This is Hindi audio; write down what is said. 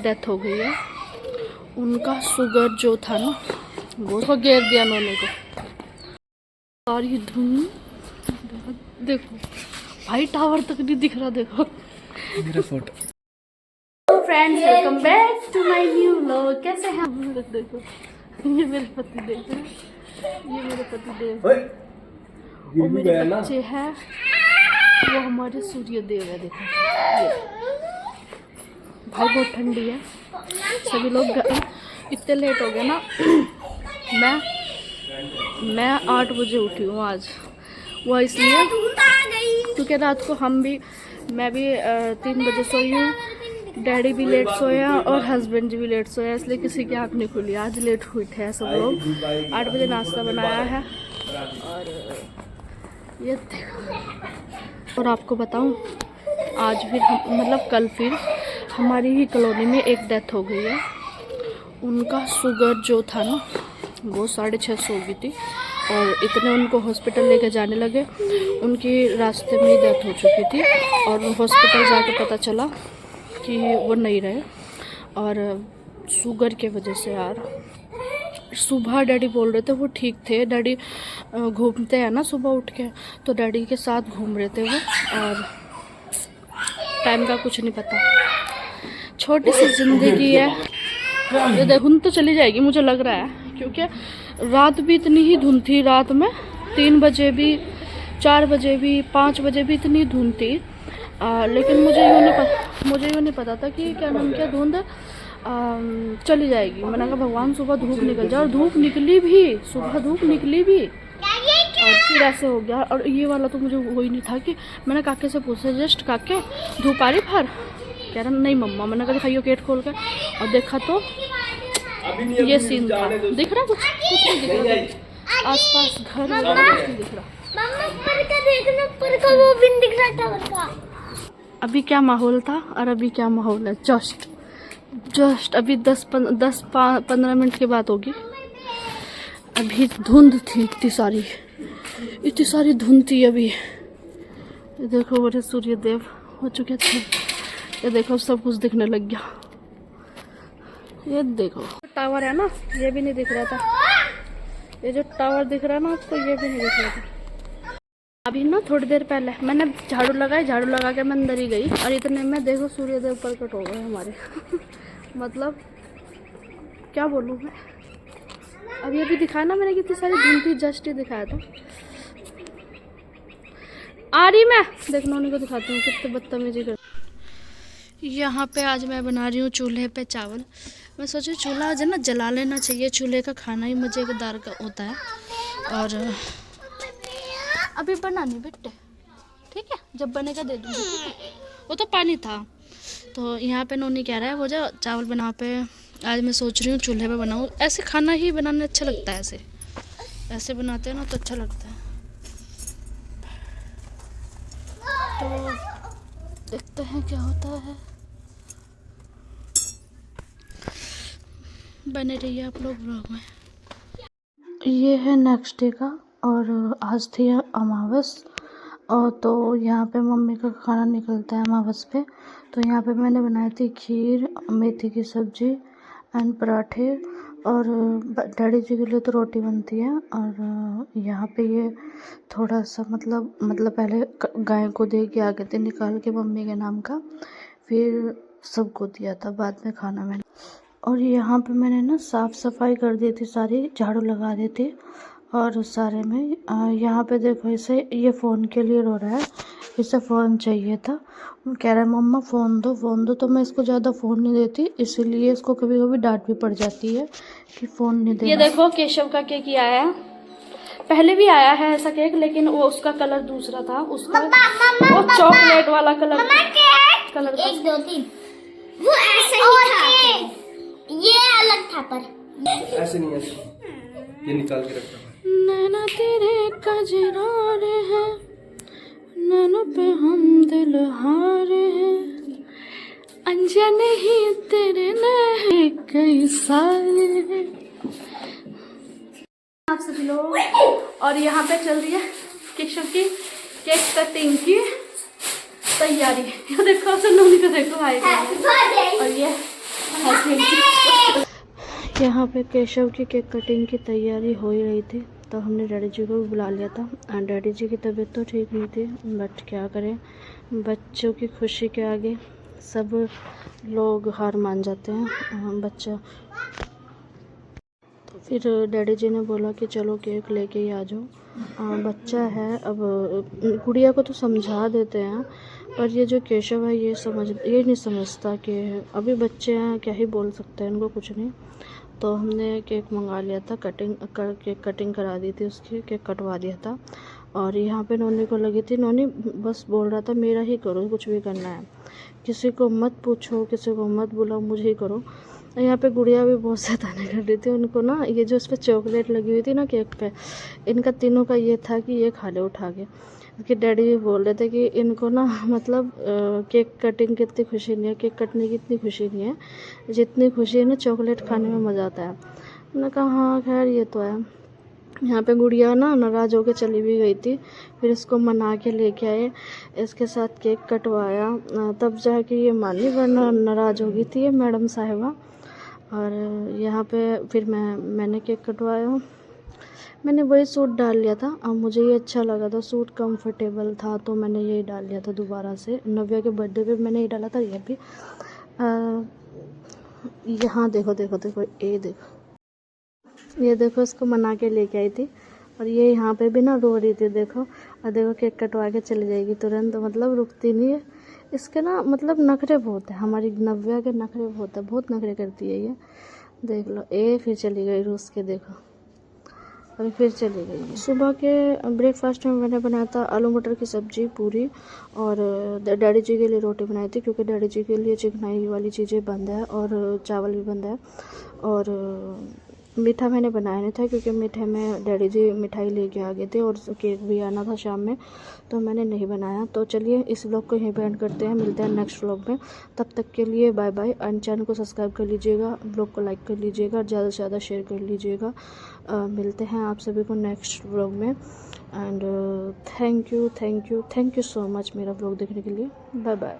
डेथ हो गई है। उनका शुगर जो था ना वो गिर दिया उन्होंने को। और ये धुन देखो भाई, टावर तक नहीं दिख रहा। देखो मेरा photo. Friends, welcome back to my new vlog. कैसे हैं आप? देखो ये मेरे पति देव है, ये मेरे पति देव और मेरे बच्चे हैं, वो हमारे सूर्य देव है। देखो ये भाई बहुत ठंडी है। सभी लोग इतने लेट हो गए ना। मैं 8 बजे उठी हूँ आज। वो इसलिए क्योंकि रात को मैं भी 3 बजे सोई हूँ, डैडी भी लेट सोया और हस्बैंड जी भी लेट सोया, इसलिए किसी की आँख नहीं खुली। आज लेट हुई थे सब लोग। 8 बजे नाश्ता बनाया है और ये देखो। और आपको बताऊँ, आज फिर मतलब कल फिर हमारी ही कॉलोनी में एक डेथ हो गई है। उनका शुगर जो था ना वो 650 हो गई थी और इतने उनको हॉस्पिटल लेके जाने लगे, उनकी रास्ते में ही डेथ हो चुकी थी। और हॉस्पिटल जाके पता चला कि वो नहीं रहे और शुगर के वजह से। यार सुबह डैडी बोल रहे थे वो ठीक थे, डैडी घूमते हैं ना सुबह उठ के, तो डैडी के साथ घूम रहे थे वो, और टाइम का कुछ नहीं पता। छोटी सी जिंदगी है। ये धुन तो चली जाएगी मुझे लग रहा है, क्योंकि रात भी इतनी ही धुन थी। रात में 3 बजे भी, 4 बजे भी, 5 बजे भी इतनी धुन थी। लेकिन मुझे यूँ नहीं पता था कि क्या नाम क्या धुंध चली जाएगी। मैंने कहा भगवान सुबह धूप निकल जाए, और धूप निकली भी, सुबह धूप निकली भी और फिर ऐसे हो गया। और ये वाला तो मुझे वही नहीं था कि मैंने काके से पूछा, जस्ट काके धूप आ रही बाहर? कह रहा नहीं मम्मा। मैंने कहा दिखाइयो गेट खोल के, और देखा तो ये सीन था। दिख रहा कुछ नहीं दिख रहा, आसपास घर वगैरह कुछ नहीं दिख रहा। वो भी दिख रहा था। अभी क्या माहौल था और अभी क्या माहौल है। जस्ट अभी 10-15 मिनट की बात होगी। अभी धुंध थी इतनी सारी धुंध थी अभी। ये देखो बड़े सूर्य देव हो चुके थे। ये देखो सब कुछ दिखने लग गया। ये देखो टावर है ना, ये भी नहीं दिख रहा था। ये जो टावर दिख रहा है ना आपको, ये भी नहीं दिख रहा था। अभी ना थोड़ी देर पहले मैंने झाड़ू लगा के मैं अंदर ही गई, और इतने में देखो सूर्यदेव प्रकट हो गए हमारे। मतलब क्या बोलूँ मैं। अभी दिखाया ना मैंने, कितनी सारी धुंध थी, जस्ट ही दिखाया था। आ रही मैं देखना उन्हीं को दिखाती हूँ कितने बदतमीजी कर। यहाँ पे आज मैं बना रही हूँ चूल्हे पे चावल। मैं सोची चूल्हा आज ना जला लेना चाहिए, चूल्हे का खाना ही मज़ेदार का होता है। और अभी बनानी बेटे, ठीक है, जब बनेगा दे दूँगी। वो तो पानी था। तो यहाँ पे नोनी कह रहा है वो जो चावल बना पे, आज मैं सोच रही हूँ चूल्हे पे बनाऊँ। ऐसे खाना ही बनाने अच्छा लगता है, ऐसे बनाते हैं ना तो अच्छा लगता है। तो देखते हैं क्या होता है। बने रहिए आप लोग ब्लॉग में। ये है नेक्स्ट डे का, और आज थी अमावस, और तो यहाँ पे मम्मी का खाना निकलता है अमावस पे। तो यहाँ पे मैंने बनाई थी खीर, मेथी की सब्जी एंड पराठे, और डैडी जी के लिए तो रोटी बनती है। और यहाँ पे ये थोड़ा सा मतलब पहले गाय को दे के आ गए थे निकाल के मम्मी के नाम का, फिर सबको दिया था बाद में खाना मैंने। और यहाँ पे मैंने ना साफ़ सफाई कर दी थी, सारी झाड़ू लगा दी थी और सारे में। यहाँ पे देखो इसे, ये फ़ोन के लिए रो रहा है, इसे फ़ोन चाहिए था। कह रहा है मम्मा फ़ोन दो। तो मैं इसको ज़्यादा फ़ोन नहीं देती, इसीलिए इसको कभी कभी डांट भी पड़ जाती है कि फ़ोन नहीं देना। ये देखो केशव का केक ही आया है। पहले भी आया है ऐसा केक, लेकिन वो उसका कलर दूसरा था। उसका वो चॉकलेट वाला कलर का। 1 2 3 वो ऐसे ही था, ये अलग था, पर ऐसे नहीं, ऐसे ये निकाल के रखा है। नैना तेरे कजरारे हैं, नैनों पे हम दिल हारे हैं, अनजाने ही तेरे नए कई सारे हैं। आप सभी लोग, और यहाँ पे चल रही है केशव की केक कटिंग की तैयारी। ये देखो नोनी को देखो भाई, और ये यहाँ पे केशव की केक कटिंग की तैयारी हो ही रही थी, तो हमने डैडी जी को भी बुला लिया था। डैडी जी की तबीयत तो ठीक नहीं थी, बट क्या करें, बच्चों की खुशी के आगे सब लोग हार मान जाते हैं। बच्चा तो फिर डैडी जी ने बोला कि चलो केक लेके ही आ जाओ, बच्चा है। अब गुड़िया को तो समझा देते हैं, पर ये जो केशव है ये नहीं समझता कि अभी बच्चे हैं, क्या ही बोल सकते हैं, इनको कुछ नहीं। तो हमने केक मंगा लिया था, केक कटिंग करा दी थी, उसकी केक कटवा दिया था। और यहाँ पे नोनी को लगी थी, नोनी बस बोल रहा था मेरा ही करो, कुछ भी करना है, किसी को मत पूछो, किसी को मत बुलाओ, मुझे ही करो। यहाँ पे गुड़िया भी बहुत शैतानी कर रही थी। उनको ना ये जो उस पर चॉकलेट लगी हुई थी ना केक पे, इनका तीनों का ये था कि ये खा ले उठा के। कि डैडी भी बोल रहे थे कि इनको ना मतलब केक कटिंग की इतनी खुशी नहीं है, केक कटने की इतनी खुशी नहीं है जितनी खुशी है ना चॉकलेट खाने में मज़ा आता है। मैंने कहा हाँ खैर ये तो है। यहाँ पे गुड़िया ना नाराज़ होकर चली भी गई थी, फिर इसको मना के लेके आए, इसके साथ केक कटवाया, तब जाके ये मानी, वरना नाराज़ हो गई थी ये मैडम साहिबा। और यहाँ पे फिर मैंने केक कटवाया, मैंने वही सूट डाल लिया था। अब मुझे ये अच्छा लगा था, सूट कंफर्टेबल था, तो मैंने यही डाल लिया था दोबारा से। नव्या के बर्थडे पे मैंने ये डाला था। ये भी यहाँ देखो देखो देखो, ये देखो इसको मना के लेके आई थी, और ये यहाँ पे भी ना रो रही थी। देखो और देखो केक कटवा के चली जाएगी तुरंत, मतलब रुकती नहीं है। इसके ना मतलब नखरे बहुत है, हमारी नव्या के नखरे बहुत है, बहुत नखरे करती है ये। देख लो फिर चली गई रूस के, देखो अभी फिर चली गई। सुबह के ब्रेकफास्ट में मैंने बनाया था आलू मटर की सब्ज़ी, पूरी, और डैडी जी के लिए रोटी बनाई थी, क्योंकि डैडी जी के लिए चिकनाई वाली चीज़ें बंद है, और चावल भी बंद है। और मीठा मैंने बनाया नहीं था, क्योंकि मीठे में डैडी जी मिठाई लेके आ गए थे, और केक भी आना था शाम में, तो मैंने नहीं बनाया। तो चलिए इस व्लॉग को यहीं पे एंड करते हैं, मिलते हैं नेक्स्ट व्लॉग में। तब तक के लिए बाय बाय, एंड चैनल को सब्सक्राइब कर लीजिएगा, व्लॉग को लाइक कर लीजिएगा, ज़्यादा से ज़्यादा शेयर कर लीजिएगा। मिलते हैं आप सभी को नेक्स्ट व्लॉग में। And thank you so much मेरा व्लॉग देखने के लिए। Bye bye.